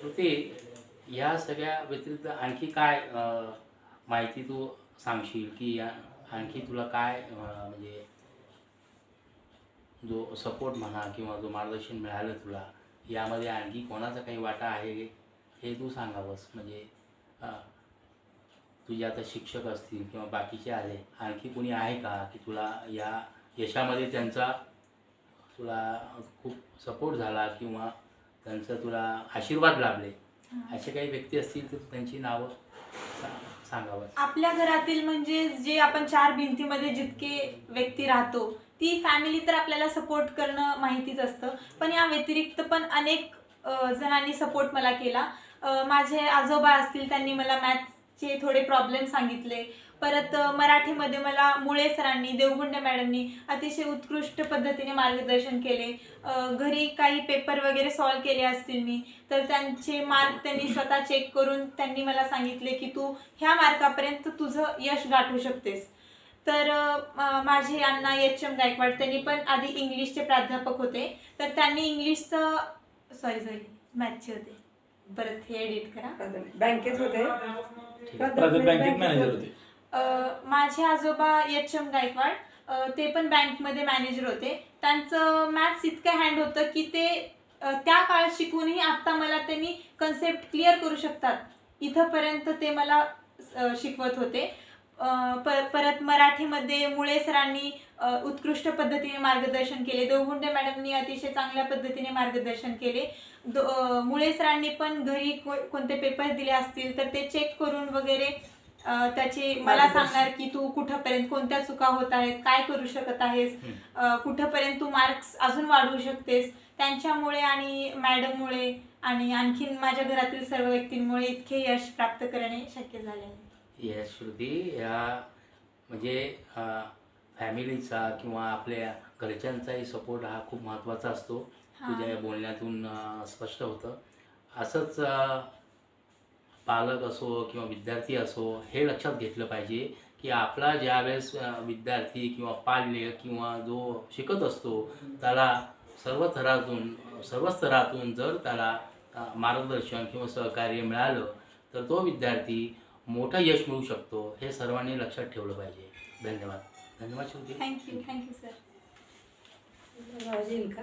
श्रुती, या सगळ्या व्यतिरिक्त आणखी काय माहिती तू सांगशील की आणखी तुला काय म्हणजे जो सपोर्ट म्हणा किंवा जो मार्गदर्शन मिळालं तुला, यामध्ये आणखी कोणाचा काही वाटा आहे हे तू सांगावंस. म्हणजे तुझे आता शिक्षक असतील किंवा बाकीचे आले, आणखी कोणी आहे का की तुला या यशामध्ये त्यांचा तुला खूप सपोर्ट झाला किंवा त्यांचा तुला आशीर्वाद लाभले, असे काही व्यक्ती असतील तर त्यांची नावं सांगावं. आपल्या घरातील म्हणजे जे आपण चार भिंतीमध्ये जितके व्यक्ती राहतो, ती फॅमिली तर आपल्याला सपोर्ट करणं माहितीच असतं, पण या व्यतिरिक्त पण अनेक जणांनी सपोर्ट मला केला. माझे आजोबा असतील, त्यांनी मला मॅथ्सचे थोडे प्रॉब्लेम सांगितले. परत मराठीमध्ये मला मुळे सरांनी, देवगुंडे मॅडमनी अतिशय उत्कृष्ट पद्धतीने मार्गदर्शन केले. घरी काही पेपर वगैरे सॉल्व केले असतील मी, तर त्यांचे मार्क त्यांनी स्वतः चेक करून त्यांनी मला सांगितले की तू ह्या मार्कापर्यंत तुझं यश गाठू शकतेस. तर माझे अण्णा एच एम गायकवाड, त्यांनी पण आधी इंग्लिशचे प्राध्यापक होते, तर त्यांनी इंग्लिशचं सॉरी मॅथ्सचे होते, परत हे एडिट करा, बँकेत होते, बँकेत मॅनेजर होते. माझे आजोबा एच एम गायकवाड, ते पण बँकमध्ये मॅनेजर होते. त्यांचं मॅथ्स इतकं हँड होतं की ते त्या काळात शिकूनही आत्ता मला त्यांनी कन्सेप्ट क्लिअर करू शकतात इथंपर्यंत ते मला शिकवत होते. परत मराठीमध्ये मुळे सरांनी उत्कृष्ट पद्धतीने मार्गदर्शन केले. देवगुंडे मॅडमनी अतिशय चांगल्या पद्धतीने मार्गदर्शन केले. मुळे सरांनी पण घरी कोणते पेपर दिले असतील तर ते चेक करून वगैरे त्याची मला सांगणार की तू कुठंपर्यंत कोणत्या चुका होत आहेत, काय करू शकत आहेस, कुठंपर्यंत तू मार्क्स अजून वाढवू शकतेस. त्यांच्यामुळे आणि मॅडममुळे आणि आणखीन माझ्या घरातील सर्व व्यक्तींमुळे इतके यश प्राप्त करणे शक्य झाले आहे. यश श्रुती, या म्हणजे फॅमिलीचा किंवा आपल्या घरच्यांचाही सपोर्ट हा खूप महत्त्वाचा असतो. तुझ्या बोलण्यातून स्पष्ट होतं. असंच पालक असो किंवा विद्यार्थी असो, हे लक्षात घेतलं पाहिजे की आपला ज्यावेळेस विद्यार्थी किंवा पाल्य किंवा जो शिकत असतो, त्याला सर्व स्तरातून जर त्याला मार्गदर्शन किंवा सहकार्य मिळालं तर तो विद्यार्थी मोठं यश मिळू शकतो. हे सर्वांनी लक्षात ठेवलं पाहिजे. धन्यवाद. धन्यवाद श्रुती. Thank you sir. येईल का?